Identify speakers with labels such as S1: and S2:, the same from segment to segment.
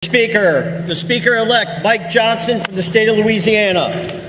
S1: Speaker, the Speaker-elect Mike Johnson from the state of Louisiana.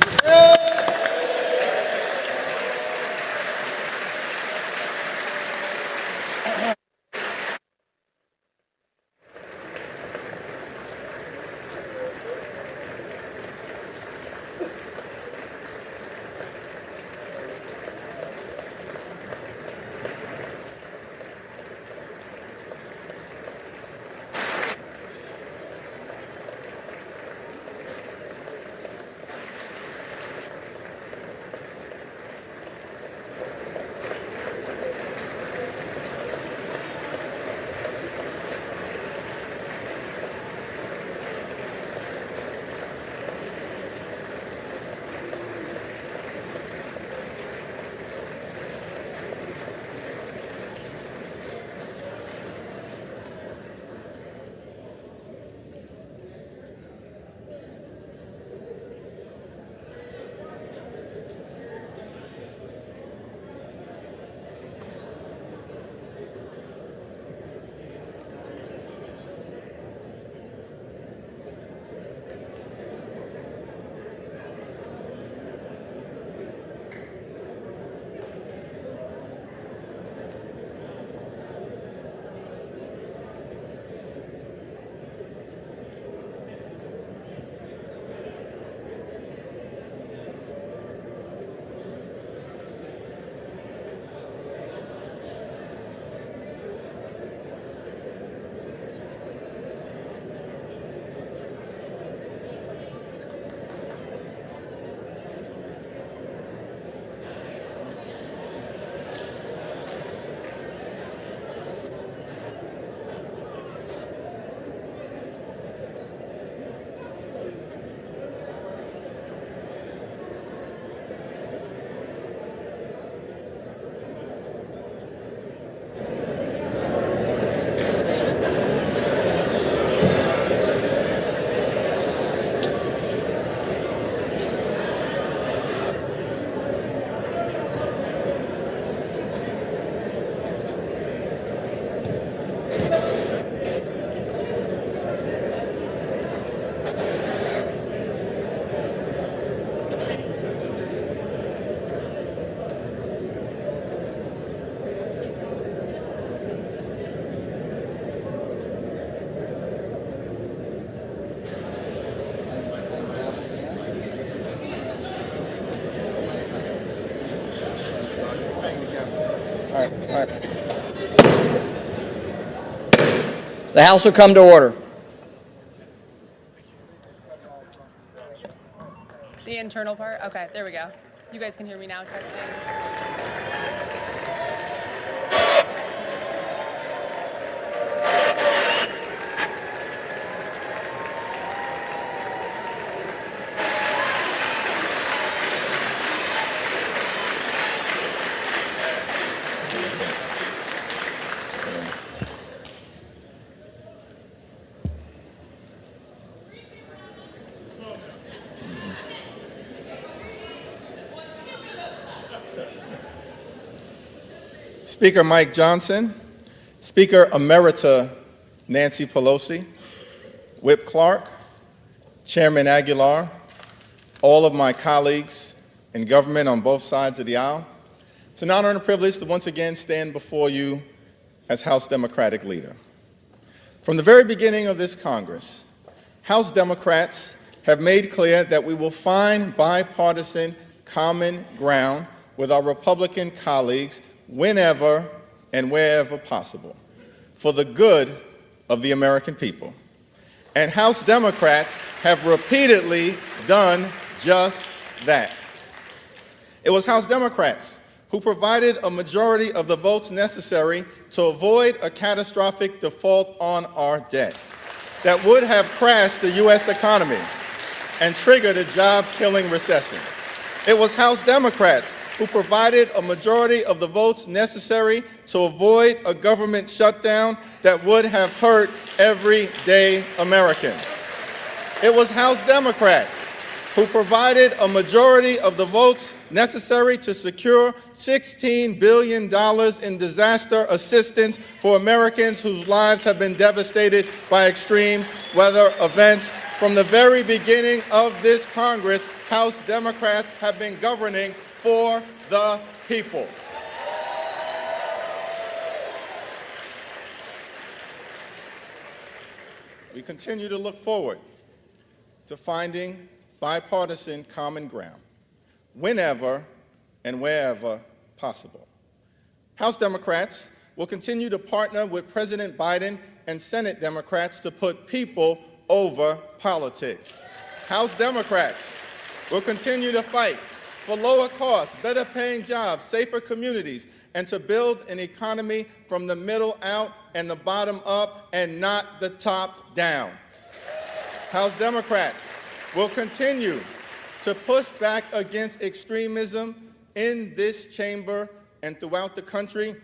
S2: The House will come to order.
S3: The internal part? Okay, there we go. You guys can hear me now, testing.
S4: Speaker Mike Johnson, Speaker Emerita Nancy Pelosi, Whip Clark, Chairman Aguilar, all of my colleagues in government on both sides of the aisle, it's an honor and a privilege to once again stand before you as House Democratic leader. From the very beginning of this Congress, House Democrats have made clear that we will find bipartisan common ground with our Republican colleagues whenever and wherever possible, for the good of the American people. And House Democrats have repeatedly done just that. It was House Democrats who provided a majority of the votes necessary to avoid a catastrophic default on our debt that would have crashed the U.S. economy and triggered a job-killing recession. It was House Democrats who provided a majority of the votes necessary to avoid a government shutdown that would have hurt everyday American. It was House Democrats who provided a majority of the votes necessary to secure $16 billion in disaster assistance for Americans whose lives have been devastated by extreme weather events. From the very beginning of this Congress, House Democrats have been governing for the people. We continue to look forward to finding bipartisan common ground whenever and wherever possible. House Democrats will continue to partner with President Biden and Senate Democrats to put people over politics. House Democrats will continue to fight for lower costs, better paying jobs, safer communities, and to build an economy from the middle out and the bottom up and not the top down. House Democrats will continue to push back against extremism in this chamber and throughout the country.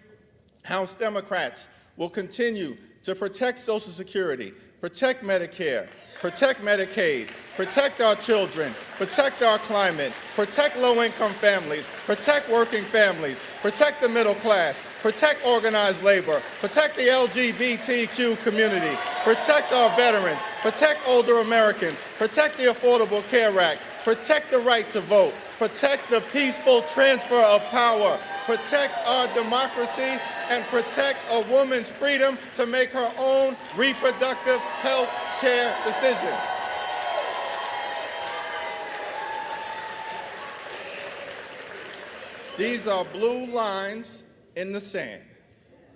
S4: House Democrats will continue to protect Social Security, protect Medicare, protect Medicaid, protect our children, protect our climate, protect low-income families, protect working families, protect the middle class, protect organized labor, protect the LGBTQ community, protect our veterans, protect older Americans, protect the Affordable Care Act, protect the right to vote, protect the peaceful transfer of power, protect our democracy, and protect a woman's freedom to make her own reproductive health care decisions. These are blue lines in the sand,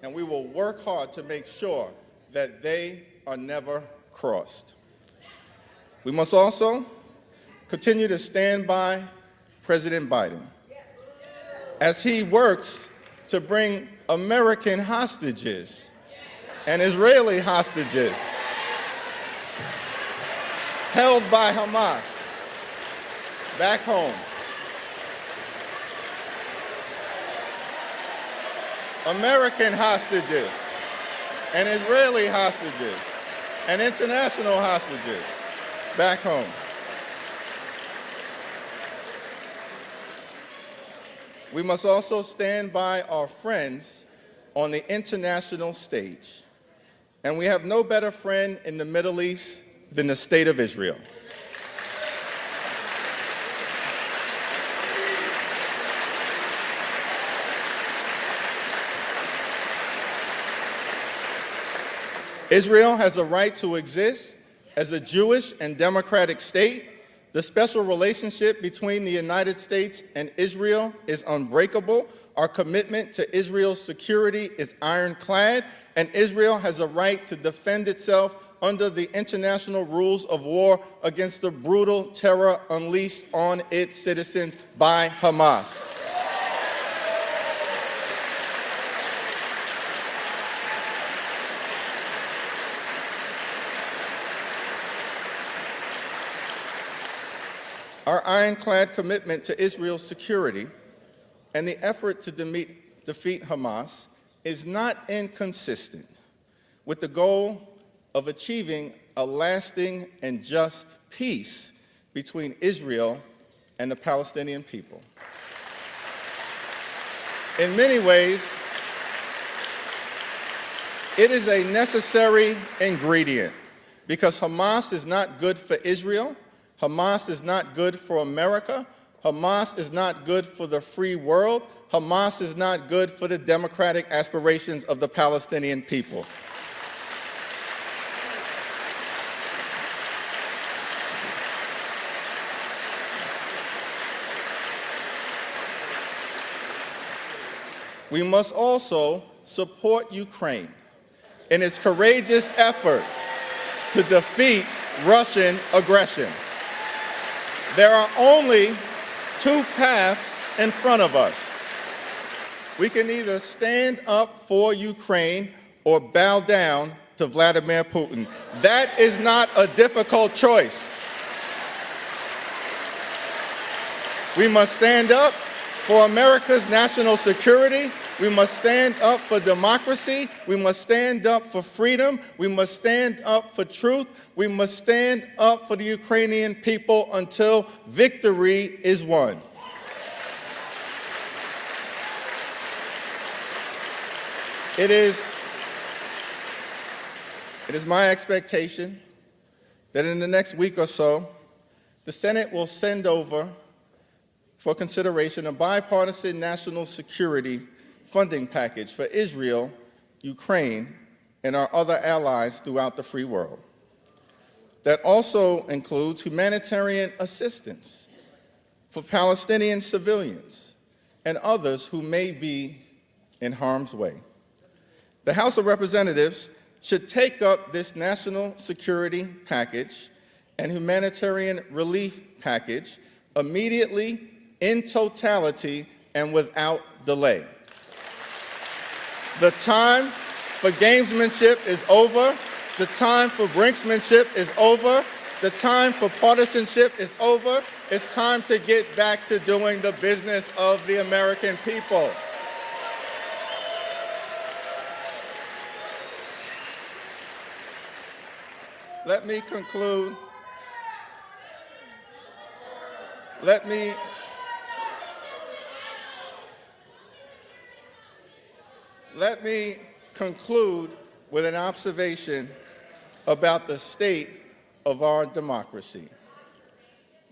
S4: and we will work hard to make sure that they are never crossed. We must also continue to stand by President Biden as he works to bring American hostages and Israeli hostages held by Hamas back home. American hostages and Israeli hostages and international hostages back home. We must also stand by our friends on the international stage. And we have no better friend in the Middle East than the State of Israel. Israel has a right to exist as a Jewish and democratic state. The special relationship between the United States and Israel is unbreakable. Our commitment to Israel's security is ironclad, and Israel has a right to defend itself under the international rules of war against the brutal terror unleashed on its citizens by Hamas. Our ironclad commitment to Israel's security and the effort to defeat Hamas is not inconsistent with the goal of achieving a lasting and just peace between Israel and the Palestinian people. In many ways, it is a necessary ingredient because Hamas is not good for Israel. Hamas is not good for America. Hamas is not good for the free world. Hamas is not good for the democratic aspirations of the Palestinian people. We must also support Ukraine in its courageous effort to defeat Russian aggression. There are only two paths in front of us. We can either stand up for Ukraine or bow down to Vladimir Putin. That is not a difficult choice. We must stand up for America's national security. We must stand up for democracy. We must stand up for freedom. We must stand up for truth. We must stand up for the Ukrainian people until victory is won. It is my expectation that in the next week or so, the Senate will send over for consideration a bipartisan national security funding package for Israel, Ukraine, and our other allies throughout the free world. That also includes humanitarian assistance for Palestinian civilians and others who may be in harm's way. The House of Representatives should take up this national security package and humanitarian relief package immediately, in totality, and without delay. The time for gamesmanship is over. The time for brinksmanship is over. The time for partisanship is over. It's time to get back to doing the business of the American people. Let me conclude. Let me conclude with an observation about the state of our democracy.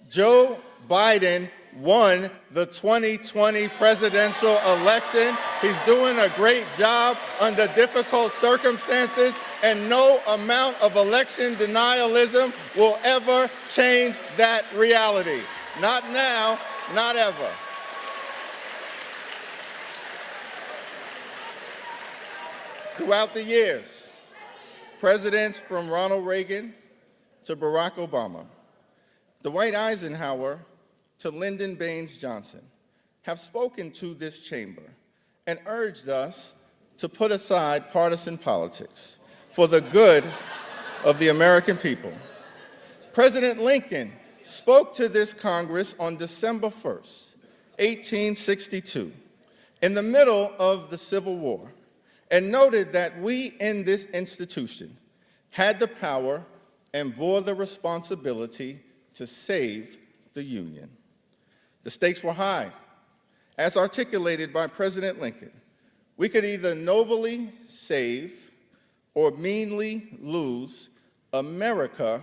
S4: Joe Biden won the 2020 presidential election. He's doing a great job under difficult circumstances, and no amount of election denialism will ever change that reality. Not now, not ever. Throughout the years, presidents from Ronald Reagan to Barack Obama, Dwight Eisenhower to Lyndon Baines Johnson, have spoken to this chamber and urged us to put aside partisan politics for the good of the American people. President Lincoln spoke to this Congress on December 1st, 1862, in the middle of the Civil War, and noted that we in this institution had the power and bore the responsibility to save the Union. The stakes were high. As articulated by President Lincoln, we could either nobly save or meanly lose America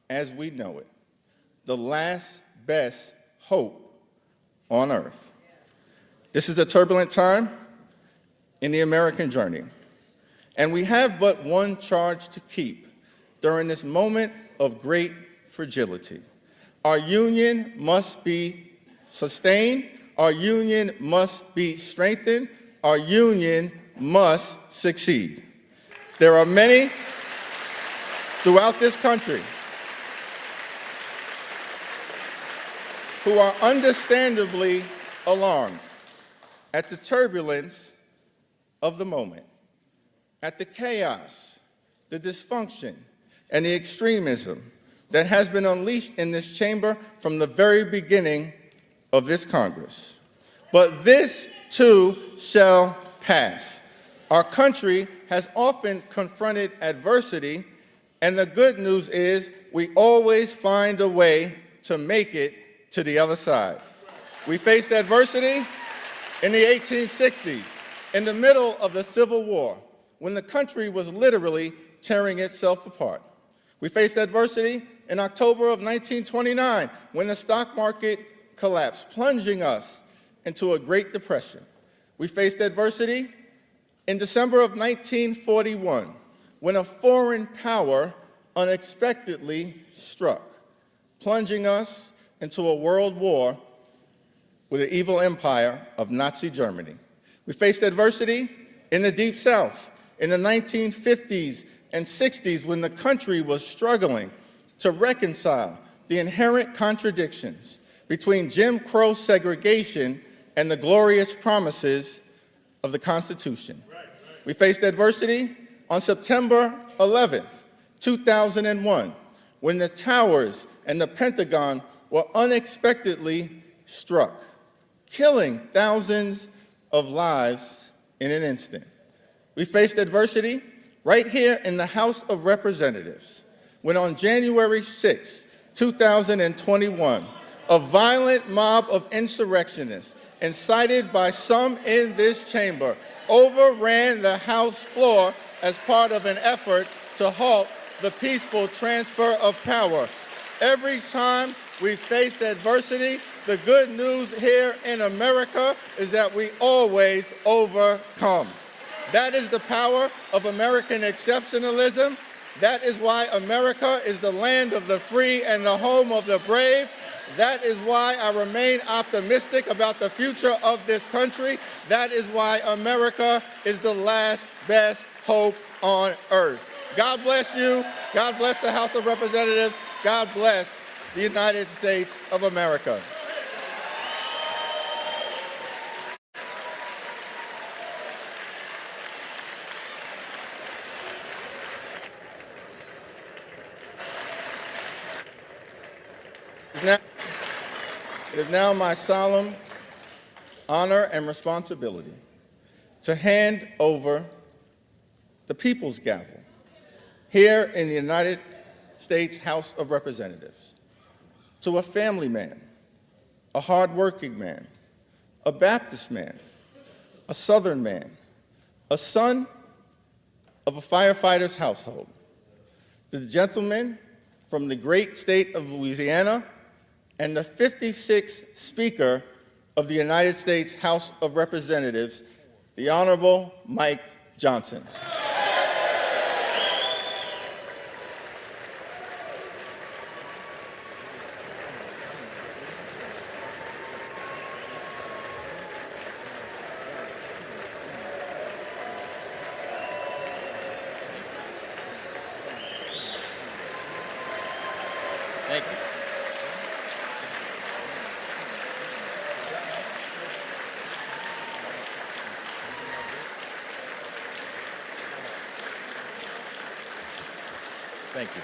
S4: as we know it, the last best hope on earth. This is a turbulent time in the American journey, and we have but one charge to keep during this moment of great fragility. Our union must be sustained. Our union must be strengthened. Our union must succeed. There are many throughout this country who are understandably alarmed at the turbulence of the moment, at the chaos, the dysfunction, and the extremism that has been unleashed in this chamber from the very beginning of this Congress. But this too shall pass. Our country has often confronted adversity, and the good news is we always find a way to make it to the other side. We faced adversity in the 1860s, in the middle of the Civil War, when the country was literally tearing itself apart. We faced adversity in October of 1929, when the stock market collapsed, plunging us into a Great Depression. We faced adversity in December of 1941, when a foreign power unexpectedly struck, plunging us into a world war with the evil empire of Nazi Germany. We faced adversity in the Deep South in the 1950s and 60s, when the country was struggling to reconcile the inherent contradictions between Jim Crow segregation and the glorious promises of the Constitution. We faced adversity on September 11th, 2001, when the towers and the Pentagon were unexpectedly struck, killing thousands of lives in an instant. We faced adversity right here in the House of Representatives, when on January 6, 2021, a violent mob of insurrectionists, incited by some in this chamber, overran the House floor as part of an effort to halt the peaceful transfer of power. Every time we faced adversity, the good news here in America is that we always overcome. That is the power of American exceptionalism. That is why America is the land of the free and the home of the brave. That is why I remain optimistic about the future of this country. That is why America is the last best hope on earth. God bless you. God bless the House of Representatives. God bless the United States of America. It is now my solemn honor and responsibility to hand over the People's Gavel here in the United States House of Representatives to a family man, a hardworking man, a Baptist man, a Southern man, a son of a firefighter's household, the gentleman from the great state of Louisiana, and the 56th Speaker of the United States House of Representatives, the Honorable Mike Johnson.
S2: Thank you. Thank you.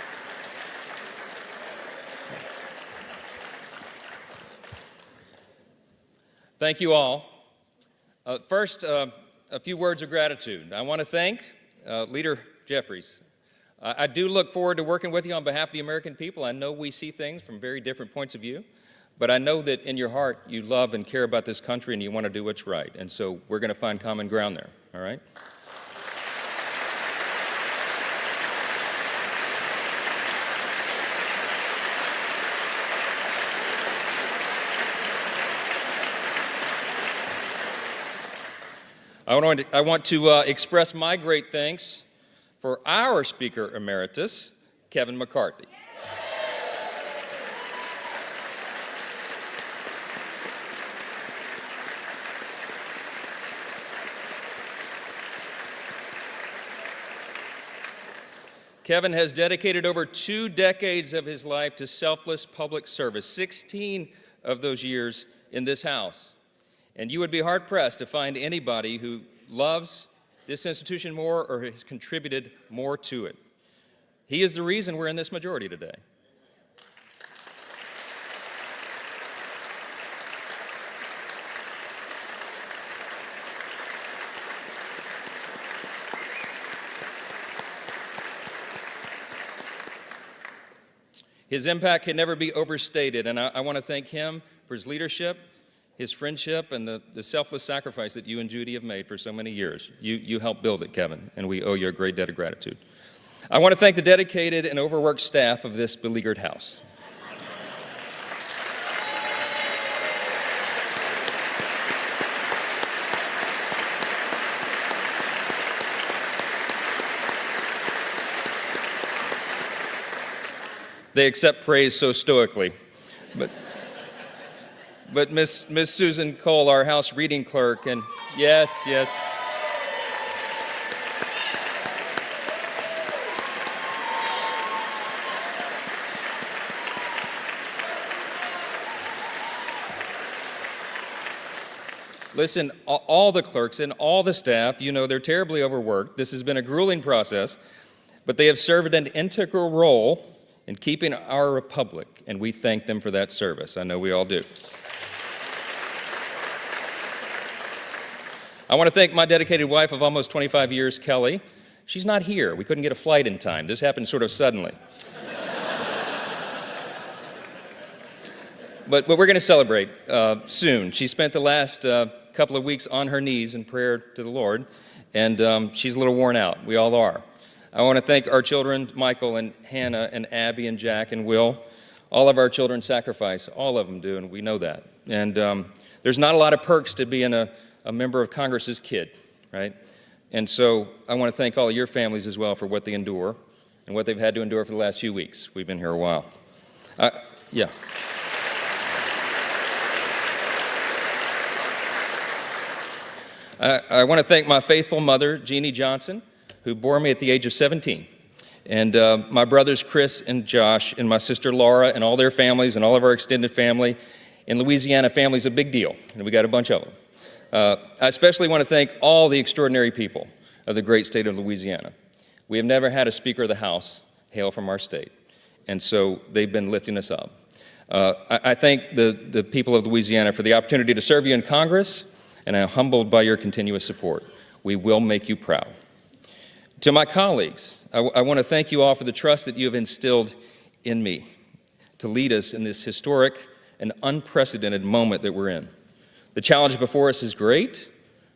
S2: Thank you all. First, a few words of gratitude. I want to thank Leader Jeffries. I do look forward to working with you on behalf of the American people. I know we see things from very different points of view, but I know that in your heart you love and care about this country and you want to do what's right. And so we're going to find common ground there, all right? I want to express my great thanks for our Speaker Emeritus, Kevin McCarthy. Kevin has dedicated over 2 decades of his life to selfless public service, 16 of those years in this House. And you would be hard-pressed to find anybody who loves this institution more or has contributed more to it. He is the reason we're in this majority today. His impact can never be overstated, and I want to thank him for his leadership, his friendship, and the selfless sacrifice that you and Judy have made for so many years. You helped build it, Kevin, and we owe you a great debt of gratitude. I want to thank the dedicated and overworked staff of this beleaguered House. They accept praise so stoically. But Miss Susan Cole, our House reading clerk, and yes. Listen, all the clerks and all the staff, you know, they're terribly overworked. This has been a grueling process, but they have served an integral role in keeping our republic, and we thank them for that service. I know we all do. I want to thank my dedicated wife of almost 25 years, Kelly. She's not here. We couldn't get a flight in time. This happened sort of suddenly. But we're going to celebrate soon. She spent the last couple of weeks on her knees in prayer to the Lord, and she's a little worn out. We all are. I want to thank our children, Michael and Hannah and Abby and Jack and Will. All of our children sacrifice. All of them do, and we know that. And there's not a lot of perks to being a member of Congress's kid, right? And so I want to thank all of your families as well for what they endure and what they've had to endure for the last few weeks. We've been here a while. Yeah. I want to thank my faithful mother, Jeannie Johnson, who bore me at the age of 17. And my brothers, Chris and Josh, and my sister, Laura, and all their families, and all of our extended family. In Louisiana, family's a big deal, and we got a bunch of them. I especially want to thank all the extraordinary people of the great state of Louisiana. We have never had a Speaker of the House hail from our state, and so they've been lifting us up. I thank the people of Louisiana for the opportunity to serve you in Congress, and I'm humbled by your continuous support. We will make you proud. To my colleagues, I want to thank you all for the trust that you have instilled in me to lead us in this historic and unprecedented moment that we're in. The challenge before us is great,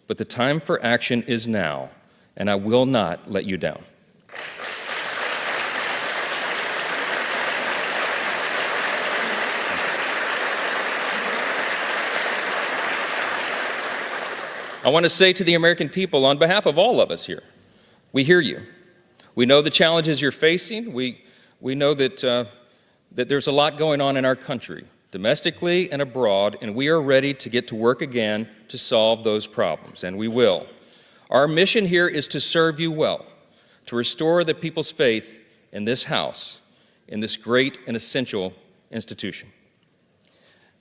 S2: but the time for action is now, and I will not let you down. I want to say to the American people, on behalf of all of us here, we hear you. We know the challenges you're facing. We know that there's a lot going on in our country, domestically and abroad, and we are ready to get to work again to solve those problems, and we will. Our mission here is to serve you well, to restore the people's faith in this House, in this great and essential institution.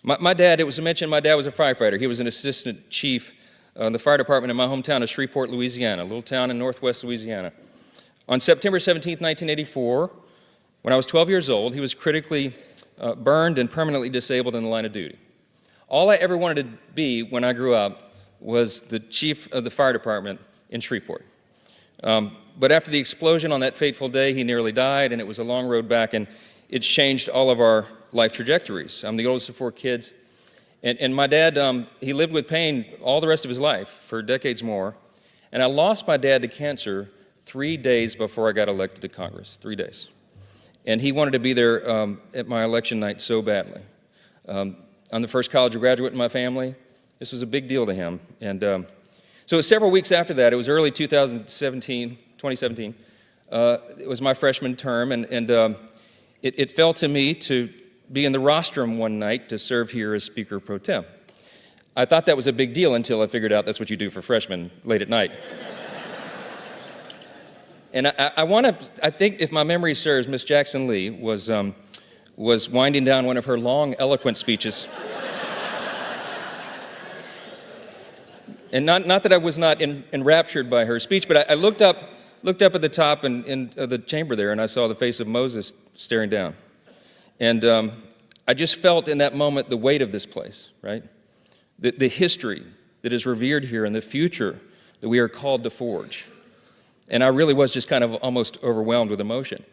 S2: My dad, it was mentioned, my dad was a firefighter. He was an assistant chief in the fire department in my hometown of Shreveport, Louisiana, a little town in northwest Louisiana. On September 17, 1984, when I was 12 years old, he was critically burned and permanently disabled in the line of duty. All I ever wanted to be when I grew up was the chief of the fire department in Shreveport. But after the explosion on that fateful day, he nearly died, and it was a long road back, and it's changed all of our life trajectories. I'm the oldest of 4 kids, and my dad, he lived with pain all the rest of his life for decades more, and I lost my dad to cancer 3 days before I got elected to Congress, 3 days. And he wanted to be there at my election night so badly. I'm the first college graduate in my family. This was a big deal to him. And so it was several weeks after that. It was early 2017. It was my freshman term, and it fell to me to be in the rostrum one night to serve here as Speaker Pro Tem. I thought that was a big deal until I figured out that's what you do for freshmen late at night. And I think if my memory serves, Miss Jackson Lee was winding down one of her long, eloquent speeches. And not that I was not enraptured by her speech, but I looked up at the top in the chamber there, and I saw the face of Moses staring down. And I just felt in that moment the weight of this place, right? The history that is revered here and the future that we are called to forge. And I really was just kind of almost overwhelmed with emotion.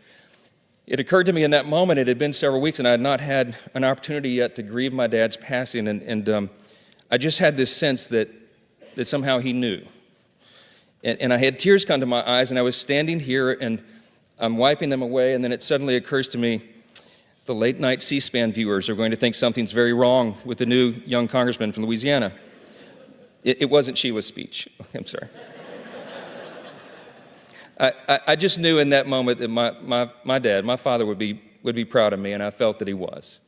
S2: It occurred to me in that moment, it had been several weeks, and I had not had an opportunity yet to grieve my dad's passing, and I just had this sense that somehow he knew. And I had tears come to my eyes, and I was standing here, and I'm wiping them away, and then it suddenly occurs to me, the late-night C-SPAN viewers are going to think something's very wrong with the new young congressman from Louisiana. It wasn't Sheila's speech. I'm sorry. I just knew in that moment that my dad, my father, would be proud of me, and I felt that he was.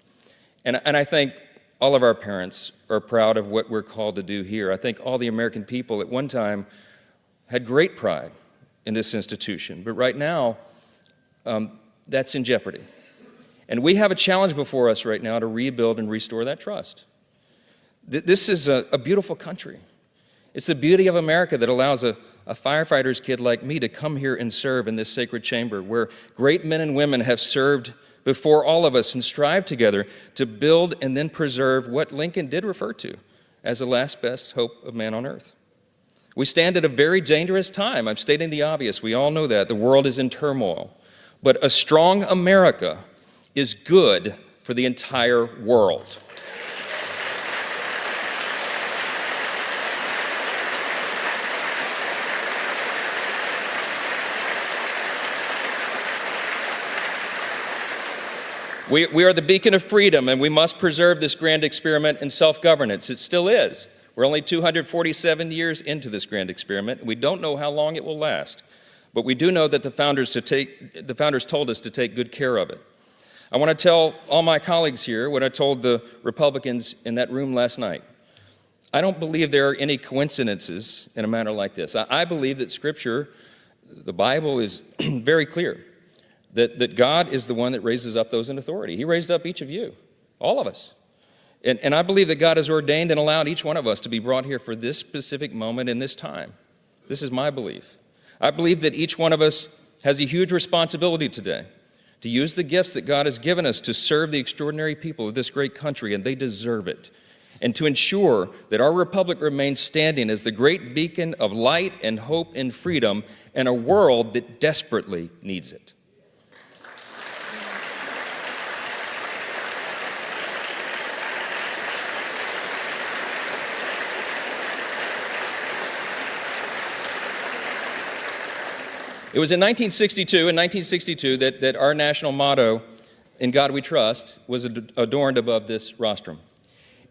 S2: And I think all of our parents are proud of what we're called to do here. I think all the American people at one time had great pride in this institution, but right now, that's in jeopardy. And we have a challenge before us right now to rebuild and restore that trust. This is a beautiful country. It's the beauty of America that allows a firefighter's kid like me to come here and serve in this sacred chamber where great men and women have served before all of us and strive together to build and then preserve what Lincoln did refer to as the last best hope of man on earth. We stand at a very dangerous time. I'm stating the obvious. We all know that. The world is in turmoil. But a strong America is good for the entire world. We are the beacon of freedom, and we must preserve this grand experiment in self-governance. It still is. We're only 247 years into this grand experiment. We don't know how long it will last, but we do know that the founders told us to take good care of it. I want to tell all my colleagues here what I told the Republicans in that room last night. I don't believe there are any coincidences in a matter like this. I believe that Scripture, the Bible, is very clear that God is the one that raises up those in authority. He raised up each of you, all of us. And I believe that God has ordained and allowed each one of us to be brought here for this specific moment in this time. This is my belief. I believe that each one of us has a huge responsibility today to use the gifts that God has given us to serve the extraordinary people of this great country, and they deserve it, and to ensure that our republic remains standing as the great beacon of light and hope and freedom in a world that desperately needs it. It was in 1962 that our national motto, "In God We Trust," was adorned above this rostrum.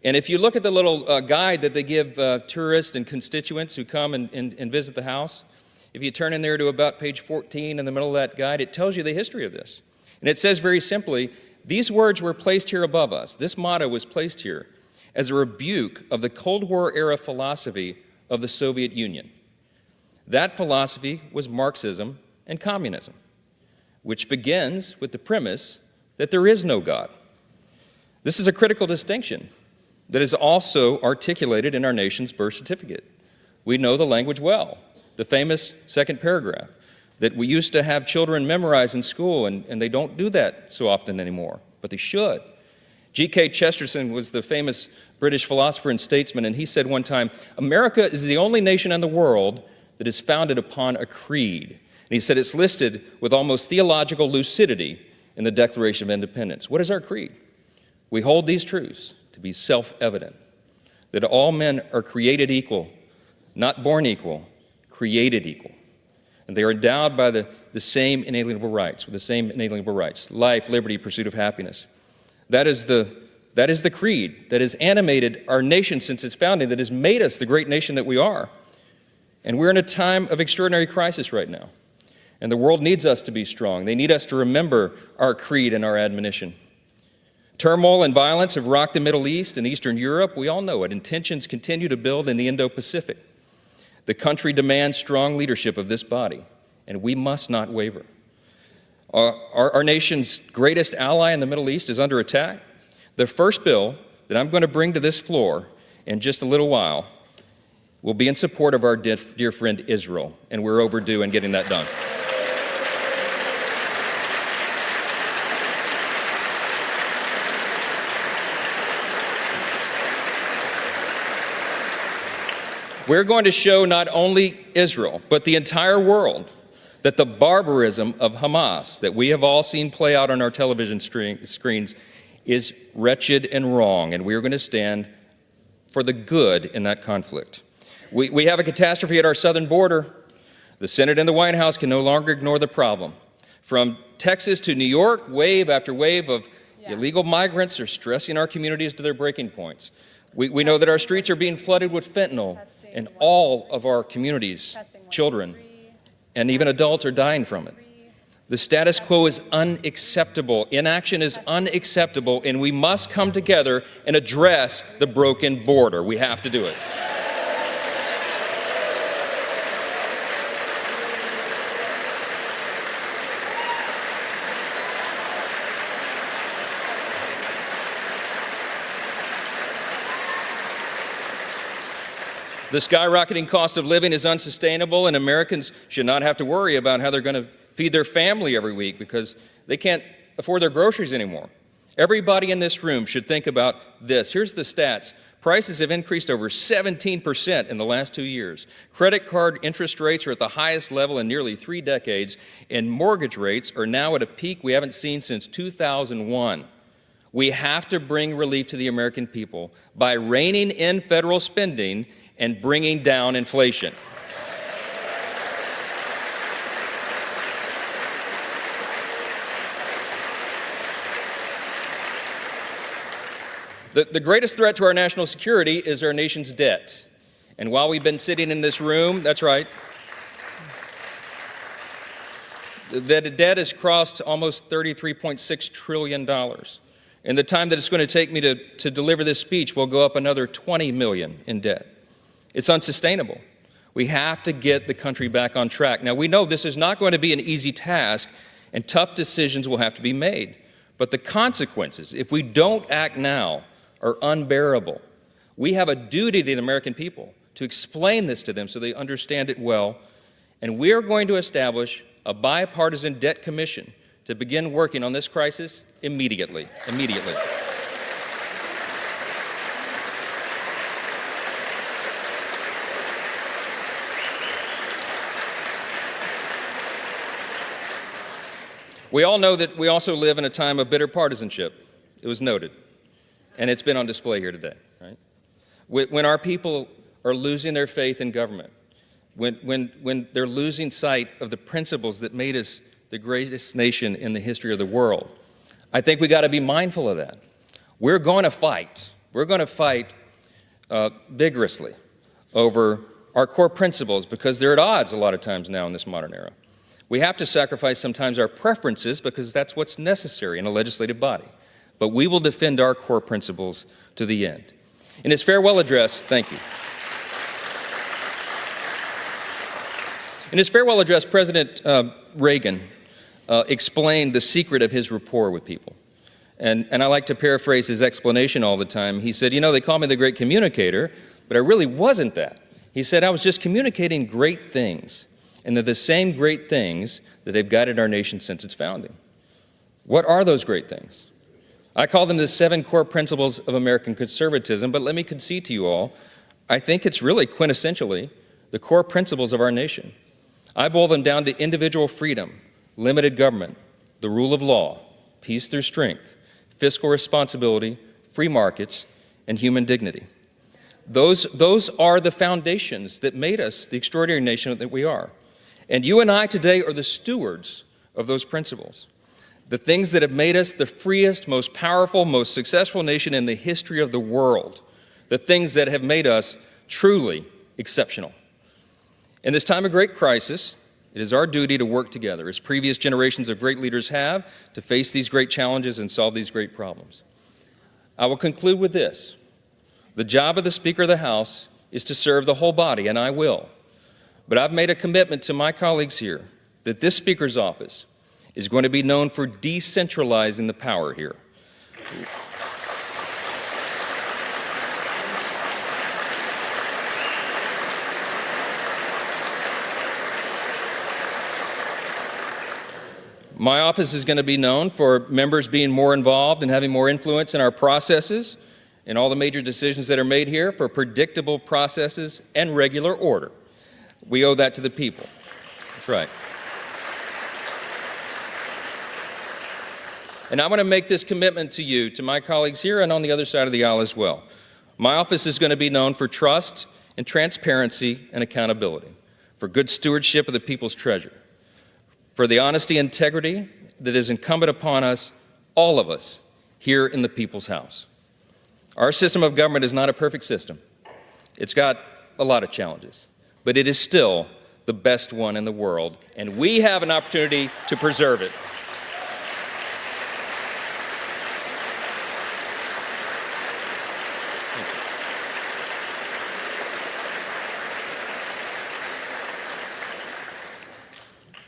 S2: And if you look at the little guide that they give tourists and constituents who come and visit the house, if you turn in there to about page 14 in the middle of that guide, it tells you the history of this. And it says very simply, these words were placed here above us. This motto was placed here as a rebuke of the Cold War era philosophy of the Soviet Union. That philosophy was Marxism and communism, which begins with the premise that there is no God. This is a critical distinction that is also articulated in our nation's birth certificate. We know the language well, the famous second paragraph that we used to have children memorize in school, and they don't do that so often anymore, but they should. G.K. Chesterton was the famous British philosopher and statesman, and he said one time, "America is the only nation in the world that is founded upon a creed." And he said it's listed with almost theological lucidity in the Declaration of Independence. What is our creed? We hold these truths to be self-evident, that all men are created equal, not born equal, created equal. And they are endowed by the same inalienable rights, life, liberty, pursuit of happiness. That is the creed that has animated our nation since its founding, that has made us the great nation that we are. And we're in a time of extraordinary crisis right now. And the world needs us to be strong. They need us to remember our creed and our admonition. Turmoil and violence have rocked the Middle East and Eastern Europe. We all know it. And tensions continue to build in the Indo-Pacific. The country demands strong leadership of this body, and we must not waver. Our nation's greatest ally in the Middle East is under attack. The first bill that I'm going to bring to this floor in just a little while will be in support of our dear friend Israel, and we're overdue in getting that done. We're going to show not only Israel, but the entire world that the barbarism of Hamas that we have all seen play out on our television screens is wretched and wrong, and we are going to stand for the good in that conflict. We have a catastrophe at our southern border. The Senate and the White House can no longer ignore the problem. From Texas to New York, wave after wave of illegal migrants are stressing our communities to their breaking points. We know that our streets are being flooded with fentanyl, and all of our communities, children, and even adults are dying from it. The status quo is unacceptable. Inaction is unacceptable, and we must come together and address the broken border. We have to do it. The skyrocketing cost of living is unsustainable, and Americans should not have to worry about how they're going to feed their family every week because they can't afford their groceries anymore. Everybody in this room should think about this. Here's the stats. Prices have increased over 17% in the last 2 years. Credit card interest rates are at the highest level in nearly 3 decades, and mortgage rates are now at a peak we haven't seen since 2001. We have to bring relief to the American people by reining in federal spending and bringing down inflation. The greatest threat to our national security is our nation's debt. And while we've been sitting in this room, that's right, the debt has crossed almost $33.6 trillion. In the time that it's going to take me to deliver this speech, we'll go up another $20 million in debt. It's unsustainable. We have to get the country back on track. Now, we know this is not going to be an easy task, and tough decisions will have to be made. But the consequences, if we don't act now, are unbearable. We have a duty to the American people to explain this to them so they understand it well. And we are going to establish a bipartisan debt commission to begin working on this crisis immediately. We all know that we also live in a time of bitter partisanship. It was noted, and it's been on display here today, right? When our people are losing their faith in government, when they're losing sight of the principles that made us the greatest nation in the history of the world, I think we got to be mindful of that. We're going to fight. We're going to fight vigorously over our core principles because they're at odds a lot of times now in this modern era. We have to sacrifice sometimes our preferences because that's what's necessary in a legislative body. But we will defend our core principles to the end. In his farewell address, thank you. In his farewell address, President Reagan explained the secret of his rapport with people. And I like to paraphrase his explanation all the time. He said, you know, they call me the great communicator, but I really wasn't that. He said, I was just communicating great things. And they're the same great things that have guided our nation since its founding. What are those great things? I call them the 7 core principles of American conservatism, but let me concede to you all, I think it's really quintessentially the core principles of our nation. I boil them down to individual freedom, limited government, the rule of law, peace through strength, fiscal responsibility, free markets, and human dignity. Those are the foundations that made us the extraordinary nation that we are. And you and I today are the stewards of those principles, the things that have made us the freest, most powerful, most successful nation in the history of the world, the things that have made us truly exceptional. In this time of great crisis, it is our duty to work together, as previous generations of great leaders have, to face these great challenges and solve these great problems. I will conclude with this. The job of the Speaker of the House is to serve the whole body, and I will. But I've made a commitment to my colleagues here that this Speaker's office is going to be known for decentralizing the power here. My office is going to be known for members being more involved and having more influence in our processes and all the major decisions that are made here, for predictable processes and regular order. We owe that to the people. That's right. And I want to make this commitment to you, to my colleagues here and on the other side of the aisle as well. My office is going to be known for trust and transparency and accountability, for good stewardship of the people's treasure, for the honesty and integrity that is incumbent upon us, all of us, here in the people's house. Our system of government is not a perfect system. It's got a lot of challenges, but it is still the best one in the world, and we have an opportunity to preserve it.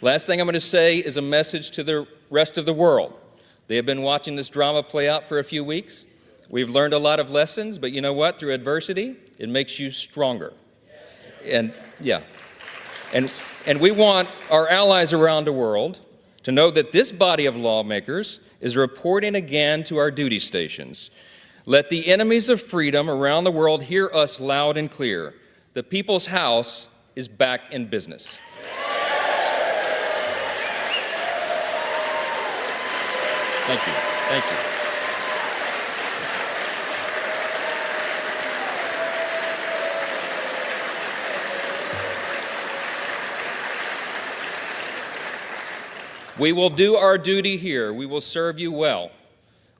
S2: Last thing I'm going to say is a message to the rest of the world. They have been watching this drama play out for a few weeks. We've learned a lot of lessons, but you know what? Through adversity, it makes you stronger. And we want our allies around the world to know that this body of lawmakers is reporting again to our duty stations. Let the enemies of freedom around the world hear us loud and clear. The People's House is back in business. Thank you. Thank you. We will do our duty here. We will serve you well.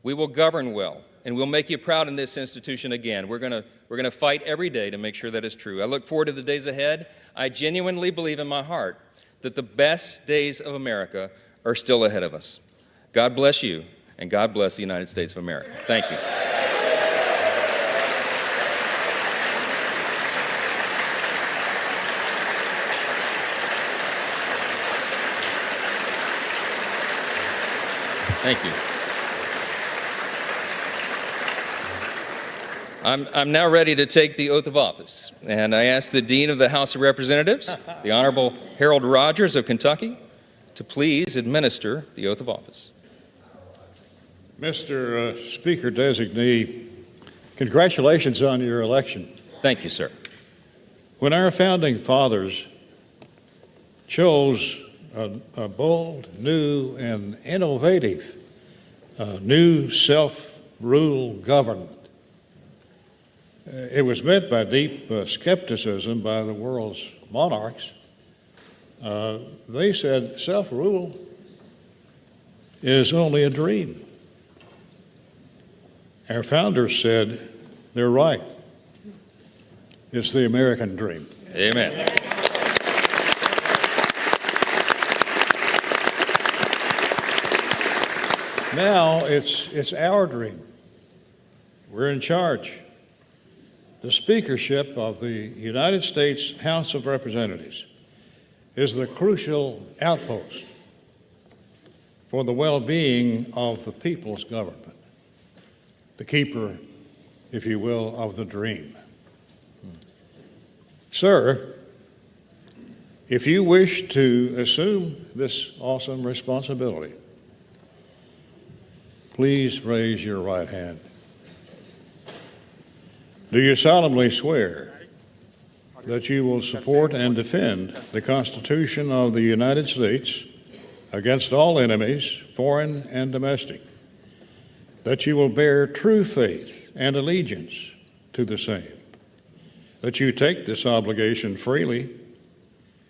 S2: We will govern well, and we'll make you proud in this institution again. We're going to fight every day to make sure that is true. I look forward to the days ahead. I genuinely believe in my heart that the best days of America are still ahead of us. God bless you, and God bless the United States of America. Thank you. Thank you. I'm now ready to take the oath of office, and I ask the Dean of the House of Representatives, the Honorable Harold Rogers of Kentucky, to please administer the oath of office.
S5: Mr. Speaker Designee, congratulations on your election.
S2: Thank you, sir.
S5: When our founding fathers chose a bold, new, and innovative new self-rule government, it was met by deep skepticism by the world's monarchs. They said self-rule is only a dream. Our founders said they're right. It's the American dream.
S2: Amen.
S5: Now it's our dream. We're in charge. The speakership of the United States House of Representatives is the crucial outpost for the well-being of the people's government, the keeper, if you will, of the dream. Sir, if you wish to assume this awesome responsibility, please raise your right hand. Do you solemnly swear that you will support and defend the Constitution of the United States against all enemies, foreign and domestic, that you will bear true faith and allegiance to the same, that you take this obligation freely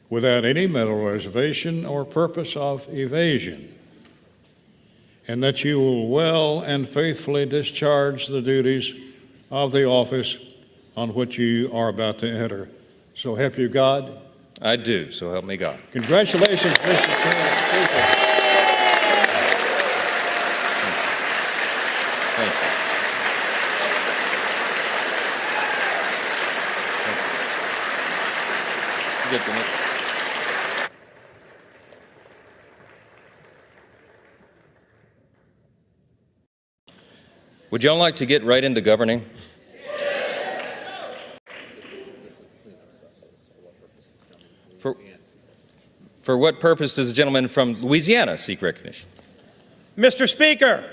S5: without any mental reservation or purpose of evasion, and that you will well and faithfully discharge the duties of the office on which you are about to enter. So help you God?
S2: I do, so help me God.
S5: Congratulations, Mr. Chairman.
S2: Thank you. Good for me. Would y'all like to get right into governing? For what purpose does the gentleman from Louisiana seek recognition?
S1: Mr. Speaker,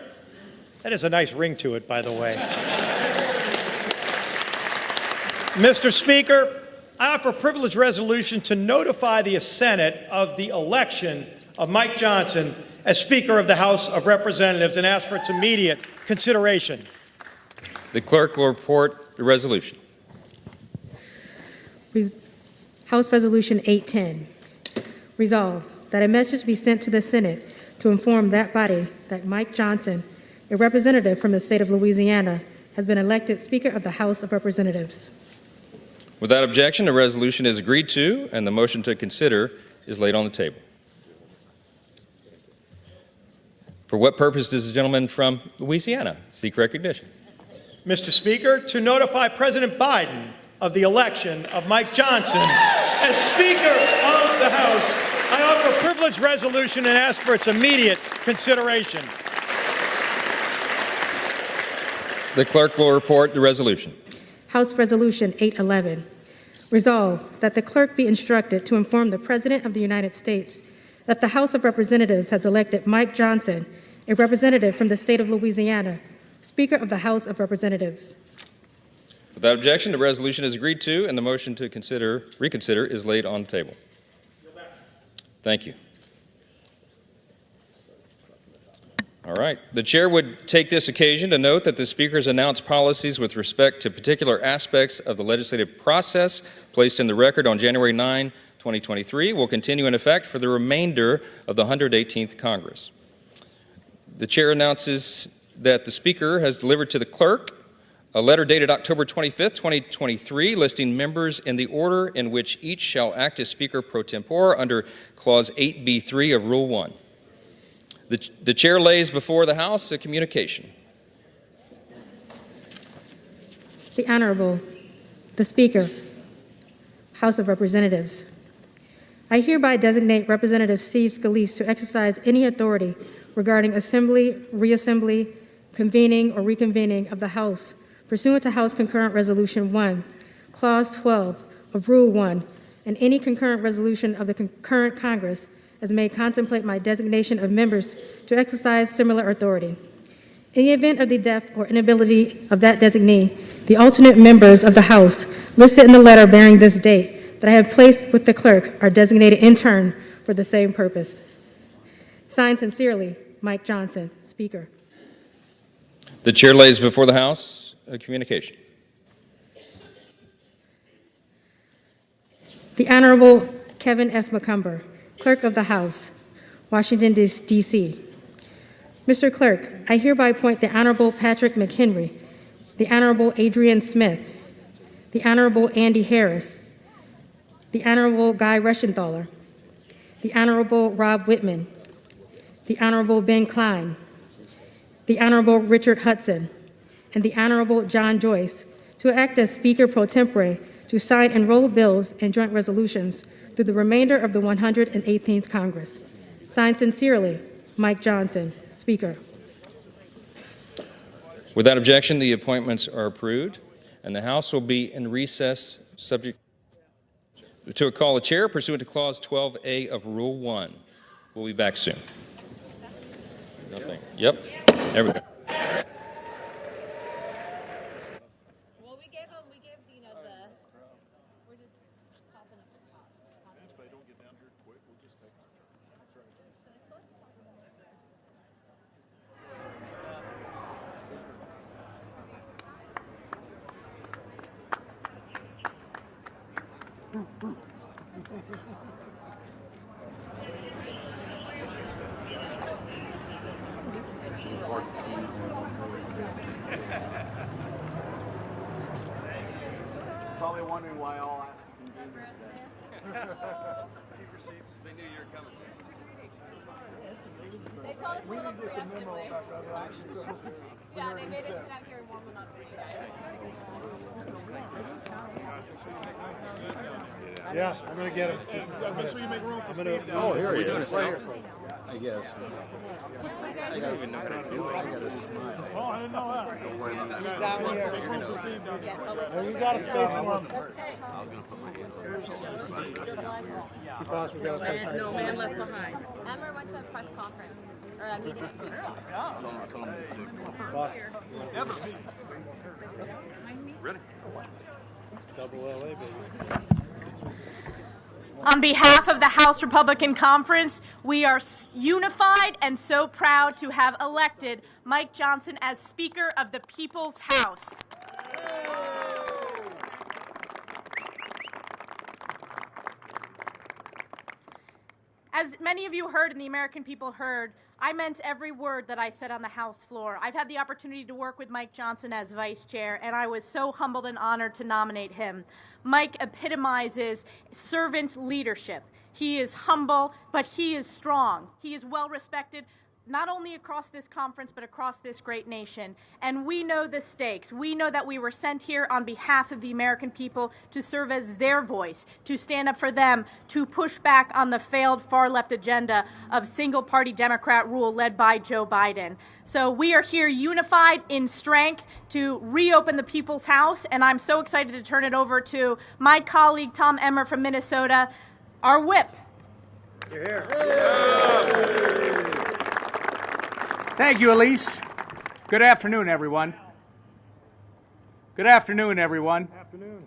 S1: that is a nice ring to it, by the way. Mr. Speaker, I offer a privilege resolution to notify the Senate of the election of Mike Johnson as Speaker of the House of Representatives and ask for its immediate consideration.
S2: The clerk will report the resolution.
S6: House Resolution 810. Resolved that a message be sent to the Senate to inform that body that Mike Johnson, a representative from the state of Louisiana, has been elected Speaker of the House of Representatives.
S2: Without objection, the resolution is agreed to, and the motion to consider is laid on the table. For what purpose does the gentleman from Louisiana seek recognition?
S1: Mr. Speaker, to notify President Biden of the election of Mike Johnson as Speaker of the House, I offer a privilege resolution and ask for its immediate consideration.
S2: The clerk will report the resolution.
S6: House Resolution 811. Resolved that the clerk be instructed to inform the President of the United States that the House of Representatives has elected Mike Johnson, a representative from the state of Louisiana, Speaker of the House of Representatives.
S2: Without objection, the resolution is agreed to, and the motion to reconsider is laid on the table. Thank you. All right. The chair would take this occasion to note that the Speaker's announced policies with respect to particular aspects of the legislative process placed in the record on January 9, 2023 will continue in effect for the remainder of the 118th Congress. The chair announces that the Speaker has delivered to the clerk a letter dated October 25th, 2023, listing members in the order in which each shall act as Speaker pro tempore under Clause 8B3 of Rule 1. The Chair lays before the House a communication.
S6: The Honorable, the Speaker, House of Representatives. I hereby designate Representative Steve Scalise to exercise any authority regarding assembly, reassembly, convening, or reconvening of the House pursuant to House Concurrent Resolution 1, Clause 12 of Rule 1, and any concurrent resolution of the concurrent Congress as may contemplate my designation of members to exercise similar authority. In the event of the death or inability of that designee, the alternate members of the House listed in the letter bearing this date that I have placed with the clerk are designated in turn for the same purpose. Signed sincerely, Mike Johnson, Speaker.
S2: The Chair lays before the House a communication.
S6: The Honorable Kevin F. McCumber, Clerk of the House, Washington, D.C. Mr. Clerk, I hereby appoint the Honorable Patrick McHenry, the Honorable Adrian Smith, the Honorable Andy Harris, the Honorable Guy Reschenthaler, the Honorable Rob Whitman, the Honorable Ben Klein, the Honorable Richard Hudson, and the Honorable John Joyce to act as Speaker pro tempore to sign and roll bills and joint resolutions through the remainder of the 118th Congress. Signed sincerely, Mike Johnson, Speaker.
S2: Without objection, the appointments are approved, and the House will be in recess subject to a call of chair pursuant to Clause 12A of Rule 1. We'll be back soon. Nothing. Yep. There we go.
S7: Probably wondering why all African gamers keep your seats. They knew you were coming.
S3: They told us a little preemptively. Yeah, they made us sit out here and warm them up for you guys.
S7: Yeah, I'm gonna get him. Make sure you make room for Steve. Oh, here he is. I guess. I gotta smile. Oh, I didn't know that. He's down here. Make room for Steve down here. You got a space for him. You possibly got a space for him.
S3: No man left behind. Emmer went to a press conference. Or a meeting.
S7: Boss. Ready? Double LA, baby.
S8: On behalf of the House Republican Conference, we are unified and so proud to have elected Mike Johnson as Speaker of the People's House. As many of you heard and the American people heard, I meant every word that I said on the House floor. I've had the opportunity to work with Mike Johnson as Vice Chair, and I was so humbled and honored to nominate him. Mike epitomizes servant leadership. He is humble, but he is strong. He is well respected, not only across this conference, but across this great nation. And we know the stakes. We know that we were sent here on behalf of the American people to serve as their voice, to stand up for them, to push back on the failed far-left agenda of single-party Democrat rule led by Joe Biden. So we are here unified in strength to reopen the People's House, and I'm so excited to turn it over to my colleague, Tom Emmer from Minnesota, our whip.
S7: You're here.
S9: Thank you, Elise. Good afternoon, everyone. Good afternoon, everyone.
S7: Afternoon.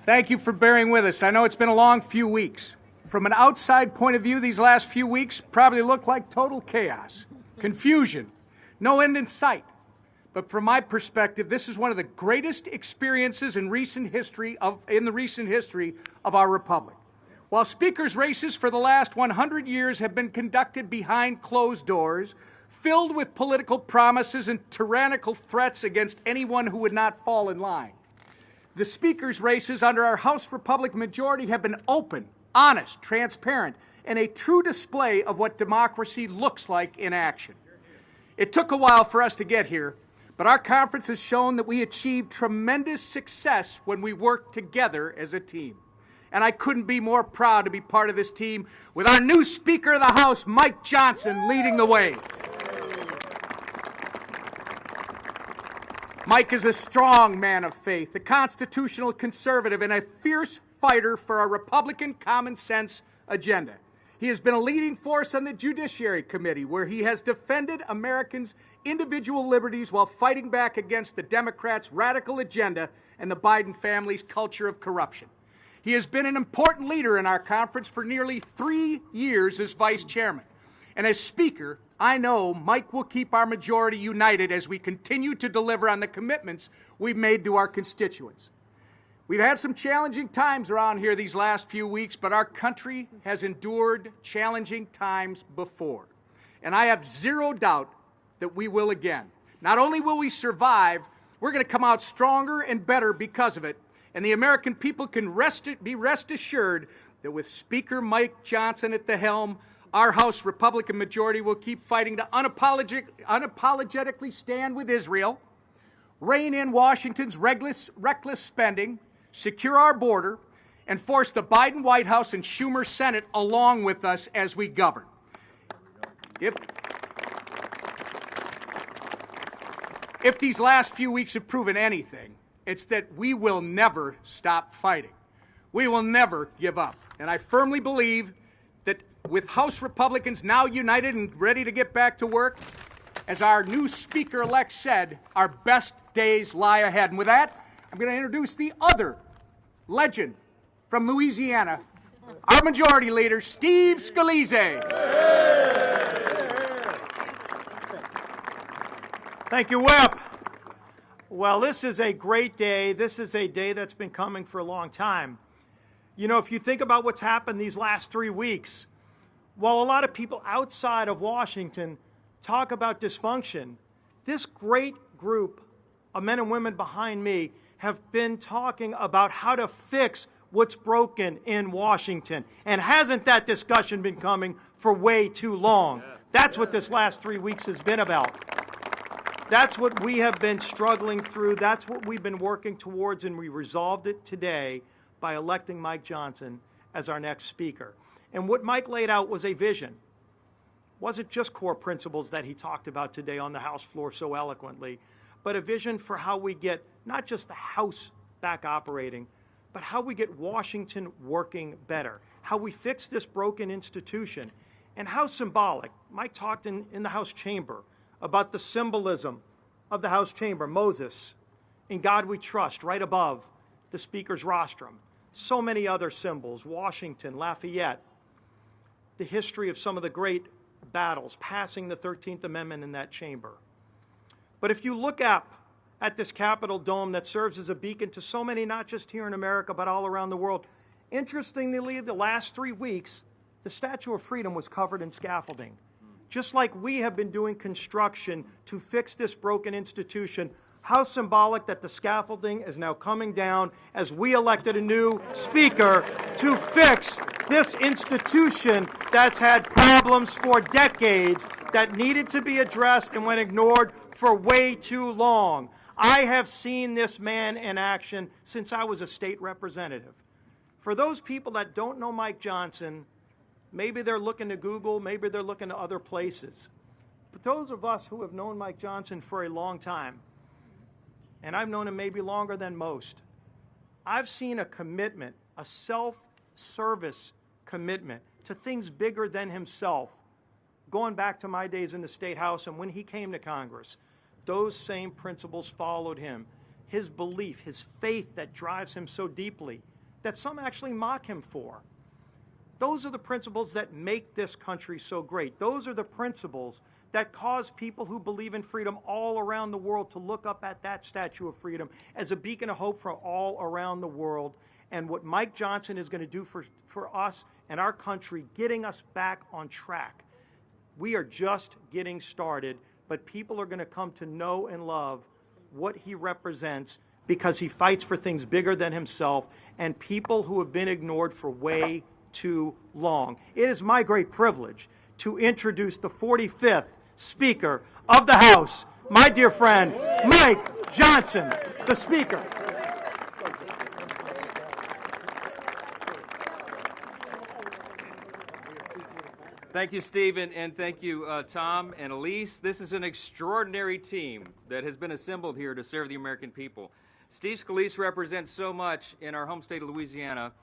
S9: Thank you for bearing with us. I know it's been a long few weeks. From an outside point of view, these last few weeks probably look like total chaos, confusion, no end in sight. But from my perspective, this is one of the greatest experiences in the recent history of our republic. While speakers' races for the last 100 years have been conducted behind closed doors, filled with political promises and tyrannical threats against anyone who would not fall in line. The speaker's races under our House Republican majority have been open, honest, transparent, and a true display of what democracy looks like in action. It took a while for us to get here, but our conference has shown that we achieved tremendous success when we worked together as a team. And I couldn't be more proud to be part of this team with our new Speaker of the House, Mike Johnson, leading the way. Mike is a strong man of faith, a constitutional conservative, and a fierce fighter for a Republican common sense agenda. He has been a leading force on the Judiciary Committee, where he has defended Americans' individual liberties while fighting back against the Democrats' radical agenda and the Biden family's culture of corruption. He has been an important leader in our conference for nearly 3 years as vice chairman. And as Speaker, I know Mike will keep our majority united as we continue to deliver on the commitments we've made to our constituents. We've had some challenging times around here these last few weeks, but our country has endured challenging times before. And I have zero doubt that we will again. Not only will we survive, we're going to come out stronger and better because of it. And the American people can be rest assured that with Speaker Mike Johnson at the helm, our House Republican majority will keep fighting to unapologetically stand with Israel, rein in Washington's reckless spending, secure our border, and force the Biden White House and Schumer Senate along with us as we govern. If these last few weeks have proven anything, it's that we will never stop fighting. We will never give up. And I firmly believe that with House Republicans now united and ready to get back to work, as our new Speaker-elect said, our best days lie ahead. And with that, I'm going to introduce the other legend from Louisiana, our Majority Leader, Steve Scalise.
S1: Thank you, Whip. Well, this is a great day. This is a day that's been coming for a long time. You know, if you think about what's happened these last 3 weeks, while a lot of people outside of Washington talk about dysfunction, this great group of men and women behind me have been talking about how to fix what's broken in Washington. And hasn't that discussion been coming for way too long? That's what this last 3 weeks has been about. That's what we have been struggling through. That's what we've been working towards, and we resolved it today by electing Mike Johnson as our next speaker. And what Mike laid out was a vision. It wasn't just core principles that he talked about today on the House floor so eloquently, but a vision for how we get not just the House back operating, but how we get Washington working better, how we fix this broken institution, and how symbolic. Mike talked in the House chamber about the symbolism of the House chamber, Moses, in God we trust, right above the Speaker's rostrum. So many other symbols, Washington, Lafayette, the history of some of the great battles, passing the 13th Amendment in that chamber. But if you look up at this Capitol dome that serves as a beacon to so many, not just here in America, but all around the world, interestingly, the last 3 weeks, the Statue of Freedom was covered in scaffolding. Just like we have been doing construction to fix this broken institution, how symbolic that the scaffolding is now coming down as we elected a new speaker to fix this institution that's had problems for decades, that needed to be addressed and went ignored for way too long. I have seen this man in action since I was a state representative. For those people that don't know Mike Johnson, maybe they're looking to Google, maybe they're looking to other places. But those of us who have known Mike Johnson for a long time, and I've known him maybe longer than most, I've seen a commitment, a self-service commitment to things bigger than himself, going back to my days in the State House and when he came to Congress. Those same principles followed him. His belief, his faith that drives him so deeply that some actually mock him for. Those are the principles that make this country so great. Those are the principles that cause people who believe in freedom all around the world to look up at that Statue of Freedom as a beacon of hope for all around the world. And what Mike Johnson is going to do for us and our country, getting us back on track. We are just getting started, but people are going to come to know and love what he represents because he fights for things bigger than himself and people who have been ignored for way too long. It is my great privilege to introduce the 45th Speaker of the House, my dear friend, Mike Johnson, the Speaker.
S2: Thank you, Stephen, and thank you, Tom and Elise. This is an extraordinary team that has been assembled here to serve the American people. Steve Scalise represents so much in our home state of Louisiana.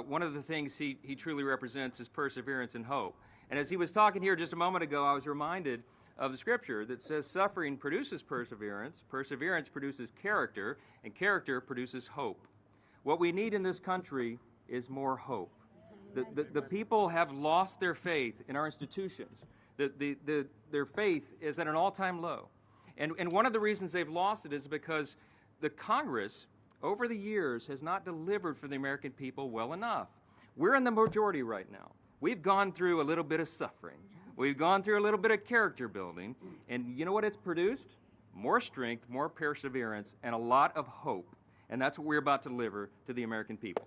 S2: One of the things he truly represents is perseverance and hope. And as he was talking here just a moment ago, I was reminded of the scripture that says suffering produces perseverance, perseverance produces character, and character produces hope. What we need in this country is more hope. The people have lost their faith in our institutions. Their faith is at an all-time low. And one of the reasons they've lost it is because the Congress, over the years, has not delivered for the American people well enough. We're in the majority right now. We've gone through a little bit of suffering. We've gone through a little bit of character building. And you know what it's produced? More strength, more perseverance, and a lot of hope. And that's what we're about to deliver to the American people.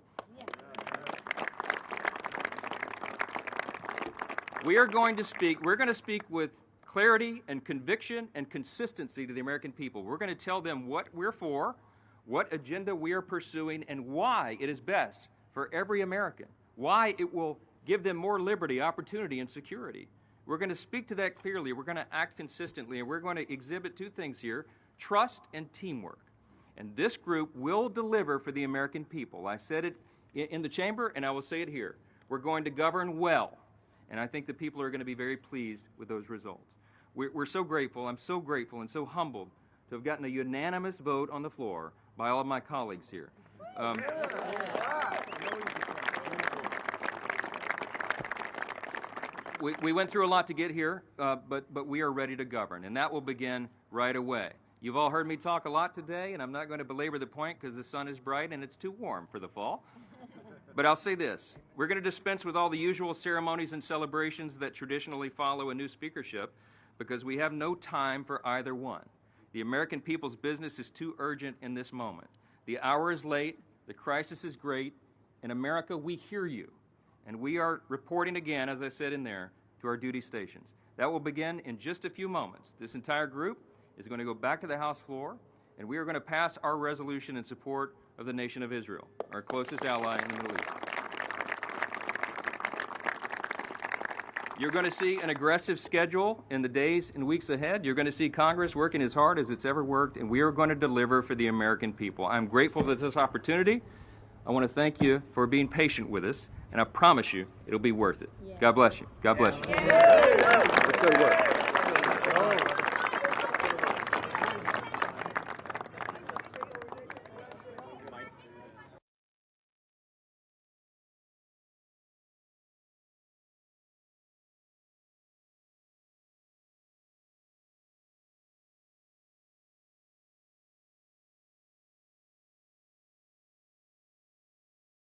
S2: We're going to speak with clarity and conviction and consistency to the American people. We're going to tell them what we're for, what agenda we are pursuing, and why it is best for every American, why it will give them more liberty, opportunity, and security. We're going to speak to that clearly. We're going to act consistently, and we're going to exhibit two things here, trust and teamwork. And this group will deliver for the American people. I said it in the chamber, and I will say it here. We're going to govern well. And I think the people are going to be very pleased with those results. We're so grateful. I'm so grateful and so humbled to have gotten a unanimous vote on the floor by all of my colleagues here. We went through a lot to get here, but we are ready to govern, and that will begin right away. You've all heard me talk a lot today, and I'm not going to belabor the point because the sun is bright and it's too warm for the fall. But I'll say this, we're going to dispense with all the usual ceremonies and celebrations that traditionally follow a new speakership because we have no time for either one. The American people's business is too urgent in this moment. The hour is late, the crisis is great. In America, we hear you. And we are reporting again, as I said in there, to our duty stations. That will begin in just a few moments. This entire group is going to go back to the House floor, and we are going to pass our resolution in support of the nation of Israel, our closest ally in the Middle East. You're going to see an aggressive schedule in the days and weeks ahead. You're going to see Congress working as hard as it's ever worked, and we are going to deliver for the American people. I'm grateful for this opportunity. I want to thank you for being patient with us, and I promise you it'll be worth it. God bless you. God bless you.
S7: That's good work.